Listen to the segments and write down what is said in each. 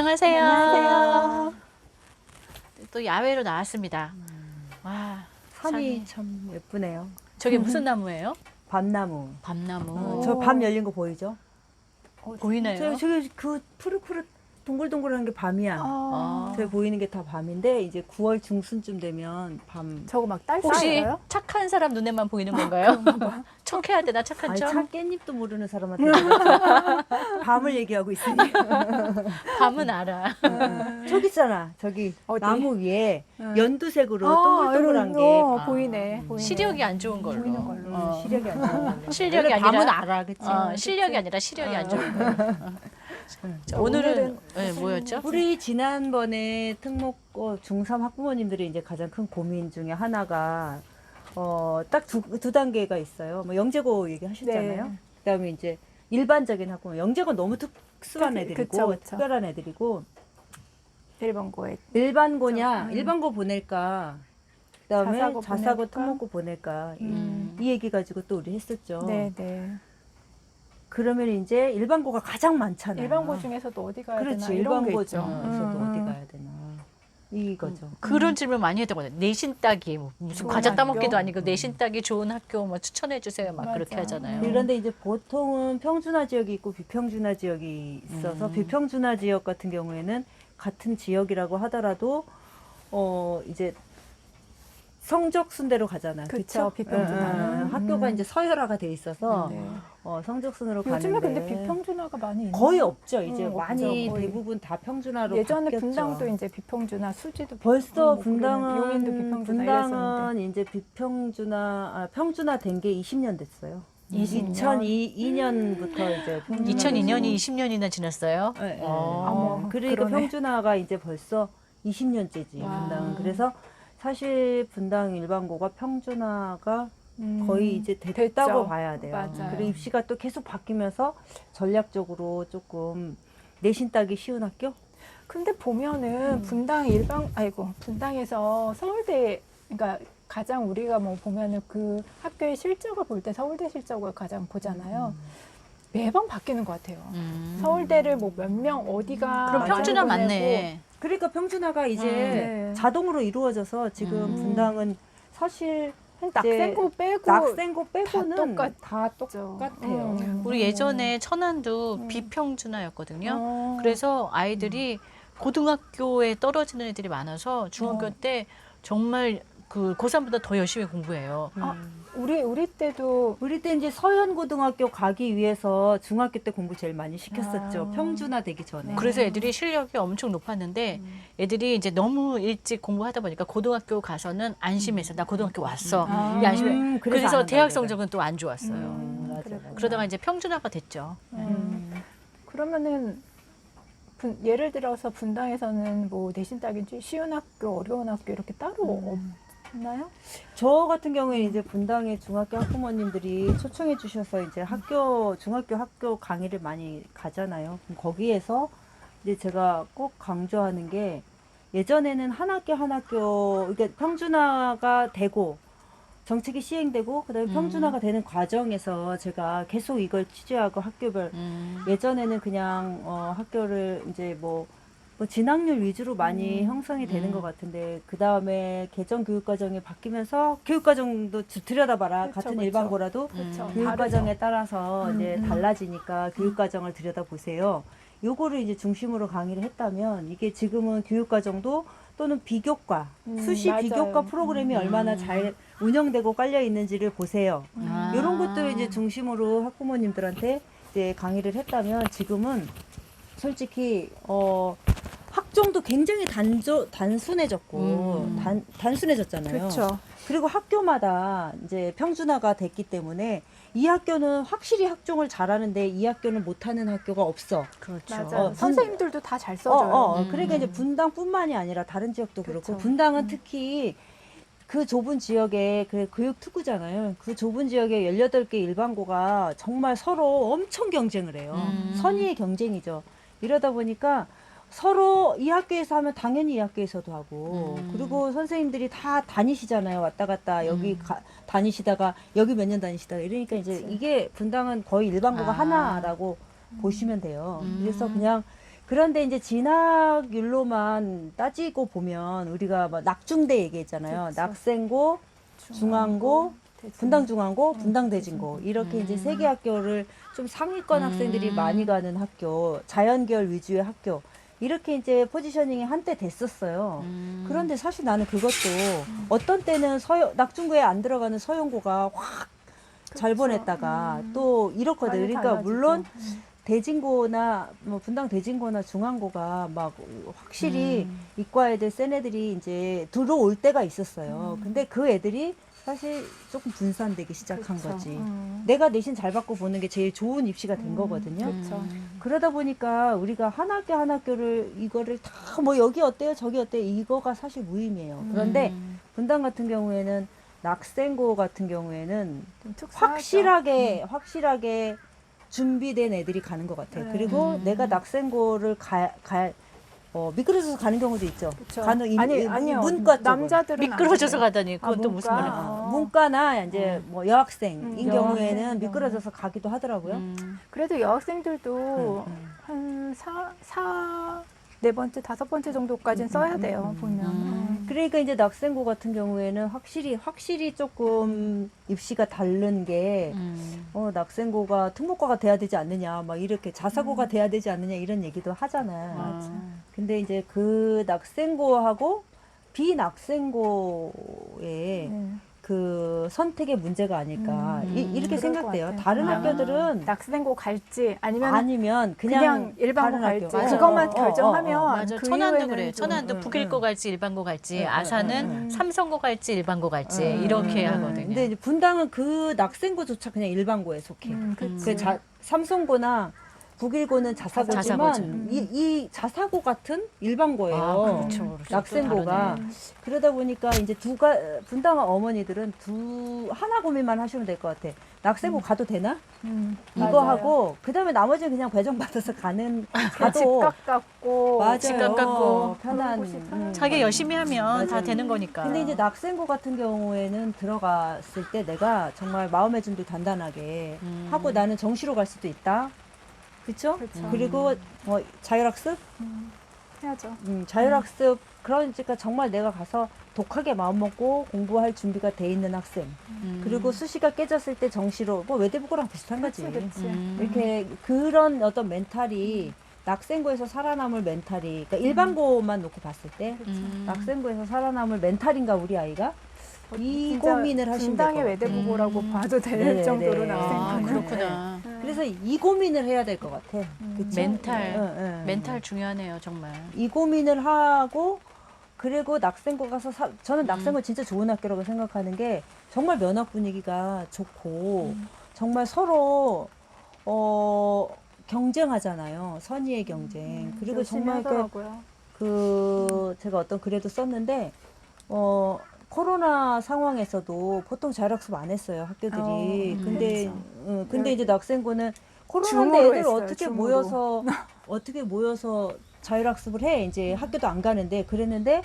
안녕하세요. 안녕하세요. 또 야외로 나왔습니다. 와, 산이 참 예쁘네요. 저게 무슨 나무예요? 밤나무. 밤나무. 저 밤 열린 거 보이죠? 보이나요? 저기 그 푸릇푸릇 동글동글한 게 밤이야. 아. 저기 보이는 게 다 밤인데 이제 9월 중순쯤 되면 밤. 저거 막 딸 혹시 쌓여요? 착한 사람 눈에만 보이는 건가요? 척해야 되나 착한 아니, 척? 차 깻잎도 모르는 사람한테 밤을 얘기하고 있으니. 밤은 알아. 저기 있잖아. 저기 어디? 나무 위에 응. 연두색으로 동글동글한 게 아, 보이네. 보이네. 시력이 안 좋은 걸로. 보이는 걸로. 시력이 안 좋은 실력이 원래 아니라 밤은 알아, 그치? 실력이 아니라 시력이 안 좋은 걸로. 자, 오늘은 네, 뭐였죠? 우리 지난번에 특목고 중3 학부모님들이 이제 가장 큰 고민 중에 하나가 딱 두 단계가 있어요. 뭐 영재고 얘기하셨잖아요. 네. 그다음에 이제 일반적인 학부모, 영재고 너무 특수한 애들이고 그쵸. 특별한 애들이고 일본고에 일반고냐, 음. 일반고 보낼까, 그다음에 자사고 자사고 보낼까? 특목고 보낼까 음. 이 얘기 가지고 또 우리 했었죠. 네, 네. 그러면 이제 일반고가 가장 많잖아요. 일반고 중에서도 어디 가야 그렇지, 되나 이런 게 일반고 있죠. 중에서도 어디 가야 되나 이거죠. 그런 질문 많이 했다고요. 내신 따기 뭐 무슨 좋은 과자 학교? 따먹기도 아니고 내신 따기 좋은 학교 뭐 추천해 주세요. 막 맞아. 그렇게 하잖아요. 그런데 이제 보통은 평준화 지역이 있고 비평준화 지역이 있어서 비평준화 지역 같은 경우에는 같은 지역이라고 하더라도 이제 성적 순대로 가잖아요. 그쵸, 그쵸? 비평준화는. 학교가 이제 서열화가 돼 있어서 네. 성적 순으로 요즘에 가는데 근데 비평준화가 많이 있나요? 거의 없죠. 이제 없죠, 많이 거의. 대부분 다 평준화로 예전에 바뀌었죠. 분당도 이제 비평준화, 수지도 벌써 뭐 그러는데 용인도 분당은 비평준화 이랬었는데. 분당은 이제 평준화 된 게 20년 됐어요. 20년? 2002년부터 이제 평준화 2002년이 20년이나 지났어요. 네, 네. 어머, 그러니까 그러네. 평준화가 이제 벌써 20년째지 와. 분당은. 그래서 사실 분당 일반고가 평준화가 거의 이제 됐다고 됐죠. 봐야 돼요. 맞아요. 그리고 입시가 또 계속 바뀌면서 전략적으로 조금 내신 따기 쉬운 학교? 근데 보면은 분당에서 서울대, 그러니까 가장 우리가 뭐 보면은 그 학교의 실적을 볼 때 서울대 실적을 가장 보잖아요. 매번 바뀌는 것 같아요. 서울대를 뭐 몇 명 어디가 그럼 평준화 많이 맞네. 그러니까 평준화가 이제 네. 자동으로 이루어져서 지금 분당은 사실 보내고 낙생고 빼고 낙생고 빼고는 다 다 똑같아요. 우리 예전에 천안도 비평준화였거든요. 어. 그래서 아이들이 고등학교에 떨어지는 애들이 많아서 중학교 때 정말 그 고3보다 더 열심히 공부해요. 우리 때도 우리 때 이제 서현고등학교 가기 위해서 중학교 때 공부 제일 많이 시켰었죠. 아. 평준화 되기 전에. 그래서 애들이 실력이 엄청 높았는데 애들이 이제 너무 일찍 공부하다 보니까 고등학교 가서는 안심해서 나 고등학교 왔어. 아. 이 안심해. 그래서 안 그래서 한다, 대학 그래. 성적은 또 안 좋았어요. 맞아, 그랬구나. 맞아. 그러다가 이제 평준화가 됐죠. 그러면은 예를 들어서 분당에서는 뭐 내신 따기 쉬운 학교, 어려운 학교 이렇게 따로 없나요? 저 같은 경우에 이제 분당의 중학교 학부모님들이 초청해 주셔서 이제 중학교 학교 강의를 많이 가잖아요. 그럼 거기에서 이제 제가 꼭 강조하는 게 예전에는 한 학교, 이게 평준화가 되고 정책이 시행되고 그다음에 평준화가 되는 과정에서 제가 계속 이걸 취재하고 학교별 예전에는 그냥 학교를 이제 뭐 진학률 위주로 많이 형성이 되는 것 같은데 그 다음에 개정 교육과정이 바뀌면서 교육과정도 들여다봐라. 그쵸, 같은 그쵸. 일반고라도 그렇죠. 교육과정에 따라서 이제 달라지니까 교육과정을 들여다보세요. 요거를 이제 중심으로 강의를 했다면 이게 지금은 교육과정도 또는 비교과, 수시 맞아요. 비교과 프로그램이 얼마나 잘 운영되고 깔려 있는지를 보세요. 이런 것들을 이제 중심으로 학부모님들한테 이제 강의를 했다면 지금은 솔직히 학종도 굉장히 단순해졌고 단순해졌잖아요. 그렇죠. 그리고 학교마다 이제 평준화가 됐기 때문에 이 학교는 확실히 학종을 잘하는데 이 학교는 못하는 학교가 없어. 그렇죠. 맞아요. 선생님들도 다 잘 써줘요. 그러니까 이제 분당뿐만이 아니라 다른 지역도 그렇고 그쵸. 분당은 특히 그 좁은 지역에 교육 특구잖아요. 그 좁은 지역에 18개 일반고가 정말 서로 엄청 경쟁을 해요. 선의의 경쟁이죠. 이러다 보니까 서로 이 학교에서 하면 당연히 이 학교에서도 하고 그리고 선생님들이 다 다니시잖아요. 왔다 갔다 여기 다니시다가 여기 몇 년 다니시다가 이러니까 이제 이게 분당은 거의 일반고가 하나라고 보시면 돼요. 그래서 그냥 그런데 이제 진학률로만 따지고 보면 우리가 뭐 낙중대 얘기했잖아요. 그쵸. 낙생고, 중앙고, 분당중앙고, 분당대진고 이렇게 이제 세 개 학교를 좀 상위권 학생들이 많이 가는 학교, 자연계열 위주의 학교 이렇게 이제 포지셔닝이 한때 됐었어요. 그런데 사실 나는 그것도 어떤 때는 낙중고에 안 들어가는 서영고가 확 잘 보냈다가 또 이렇거든. 많이 그러니까 달라지죠. 물론 대진고나 뭐 분당 대진고나 중앙고가 막 확실히 이과 애들 센 애들이 이제 들어올 때가 있었어요. 근데 그 애들이 사실 조금 분산되기 시작한 그쵸. 거지. 내가 내신 잘 받고 보는 게 제일 좋은 입시가 된 거거든요. 그렇죠. 그러다 보니까 우리가 한 학교 한 학교를 이거를 다 뭐 여기 어때요 저기 어때요 이거가 사실 무의미해요. 그런데 분당 같은 경우에는 낙생고 같은 경우에는 좀 특수하죠. 확실하게 준비된 애들이 가는 것 같아요. 네. 그리고 내가 낙생고를 미끄러져서 가는 경우도 있죠. 그쵸. 가는 아니요. 문과 쪽은. 남자들은 미끄러져서 안 그래요. 가다니 그건 또 무슨 문과. 말이야. 문과나 이제 뭐 여학생인 여학생 경우에는 경우에. 미끄러져서 가기도 하더라고요. 그래도 여학생들도 음. 한 네 번째, 다섯 번째 정도까지는 써야 돼요, 보면. 그러니까 이제 낙생고 같은 경우에는 확실히 조금 입시가 다른 게 낙생고가 특목고가 돼야 되지 않느냐, 막 이렇게 자사고가 돼야 되지 않느냐 이런 얘기도 하잖아요. 맞아. 근데 이제 그 낙생고하고 비낙생고의 네. 그 선택의 문제가 아닐까 이렇게 그럴 생각돼요. 것 같아요. 다른 아. 학교들은 낙생고 갈지 아니면 아니면 그냥 일반고 다른 갈지 학교. 그것만 결정하면 맞아. 그 천안도 이후에는 그래. 좀- 천안도 북일고 갈지 일반고 갈지, 응, 아산은 응. 삼성고 갈지 일반고 갈지 이렇게 하거든요. 근데 이제 분당은 그 낙생고조차 그냥 일반고에 속해. 그치. 삼성고나 북일고는 자사고지만 자사고죠. 이 자사고 같은 일반고예요. 아, 그렇죠. 그렇죠. 낙생고가. 또 다르네. 그러다 보니까 이제 분당 어머니들은 하나 고민만 하시면 될 것 같아. 낙생고 가도 되나? 이거 맞아요. 하고 그다음에 나머지는 그냥 배정받아서 가도 집값 같고 맞아요. 집값 갖고 편한 그런 곳이 편한 자기 열심히 하면 다 맞아요. 되는 거니까. 근데 이제 낙생고 같은 경우에는 들어갔을 때 내가 정말 마음의 준비 단단하게 하고 나는 정시로 갈 수도 있다. 그쵸? 그쵸. 그리고 뭐 자율학습? 해야죠. 자율학습 그러니까 정말 내가 가서 독하게 마음먹고 공부할 준비가 돼 있는 학생. 그리고 수시가 깨졌을 때 정시로 뭐 외대부고랑 비슷한 거지. 그치. 이렇게 그런 어떤 멘탈이 낙생고에서 살아남을 멘탈이 그러니까 일반고만 놓고 봤을 때 낙생고에서 살아남을 멘탈인가 우리 아이가 이 진짜 고민을 하시면 분당의 될 것 같아요. 외대부고라고 봐도 될 네, 정도로 네. 낙생고. 아, 그렇구나. 그래서 이 고민을 해야 될 것 같아. 그쵸? 멘탈, 응, 응. 멘탈 중요하네요, 정말. 이 고민을 하고 그리고 낙생고 가서 저는 낙생고 진짜 좋은 학교라고 생각하는 게 정말 면학 분위기가 좋고 정말 서로 경쟁하잖아요. 선의의 경쟁. 그리고 열심히 정말 하더라고요. 제가 어떤 글에도 썼는데 코로나 상황에서도 보통 자율학습 안 했어요 학교들이. 근데 근데 이제 낙생고는 코로나인데 줌으로 애들 했어요, 어떻게 줌으로. 모여서 자율학습을 해 이제 학교도 안 가는데 그랬는데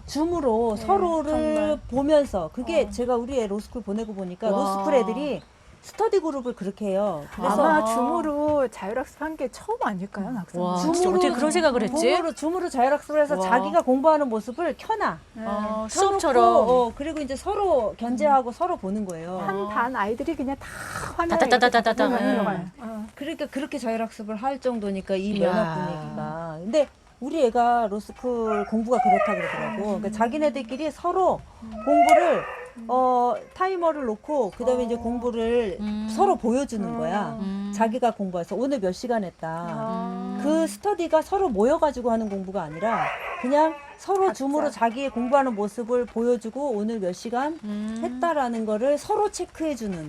줌으로 네, 서로를 정말. 보면서 그게 제가 우리 애 로스쿨 보내고 보니까 와. 로스쿨 애들이 스터디 그룹을 그렇게 해요. 그래서 아마 줌으로 자율학습 한 게 처음 아닐까요, 낙생고? 와, 진짜 어떻게 그런 생각을 했지? 줌으로 자율학습을 해서 와. 자기가 공부하는 모습을 켜놔. 수업처럼. 켜놓고, 그리고 이제 서로 견제하고 서로 보는 거예요. 한 반 아이들이 그냥 다 화면에 따따따따따따. 이렇게 응. 들어가요. 그러니까 그렇게 자율학습을 할 정도니까 이 이야. 면학 분위기가. 근데 우리 애가 로스쿨 공부가 그렇다 그러더라고. 그러니까 자기네들끼리 서로 공부를 타이머를 놓고 그다음에 이제 공부를 서로 보여주는 거야. 자기가 공부해서 오늘 몇 시간 했다. 그 스터디가 서로 모여가지고 하는 공부가 아니라 그냥 서로 각자. 줌으로 자기의 공부하는 모습을 보여주고 오늘 몇 시간 했다라는 거를 서로 체크해주는.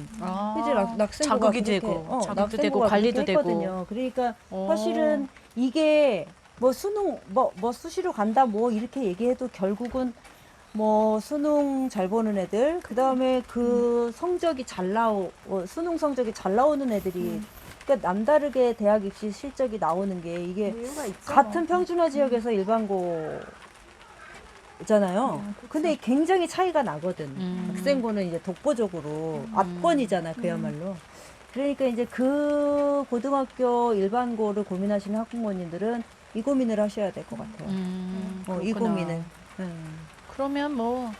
이제 낙생고가 자극이 그렇게, 되고, 자극도 낙생고가 되고, 그렇게 관리도 되고. 했거든요. 그러니까 어. 사실은 이게 뭐 수능 뭐 수시로 간다 뭐 이렇게 얘기해도 결국은 뭐 수능 잘 보는 애들 그다음에 그 성적이 수능 성적이 잘 나오는 애들이 그러니까 남다르게 대학 입시 실적이 나오는 게 이게 이유가 있죠. 같은 평준화 지역에서 일반고잖아요. 근데 굉장히 차이가 나거든. 학생고는 이제 독보적으로 압권이잖아, 그야말로. 그러니까 이제 그 고등학교 일반고를 고민하시는 학부모님들은 이 고민을 하셔야 될 것 같아요. 이 그렇구나. 고민을. 그러면 뭐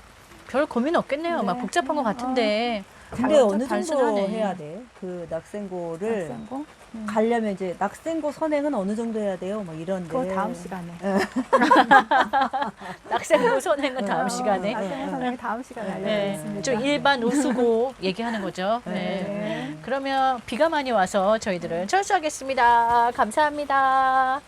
별 고민 없겠네요. 네. 막 복잡한 것 같은데. 근데 잘- 어느 정도 단순하네. 해야 돼? 그 낙생고를 낙생고? 가려면 이제 낙생고 선행은 어느 정도 해야 돼요? 막 이런데. 그거 다음 시간에. 낙생고 선행은 다음 시간에. 낙생고 선생님 다음 시간에 네. 알려드리겠습니다. 좀 일반 우수고 얘기하는 거죠. 네. 네. 그러면 비가 많이 와서 저희들은 철수하겠습니다. 감사합니다.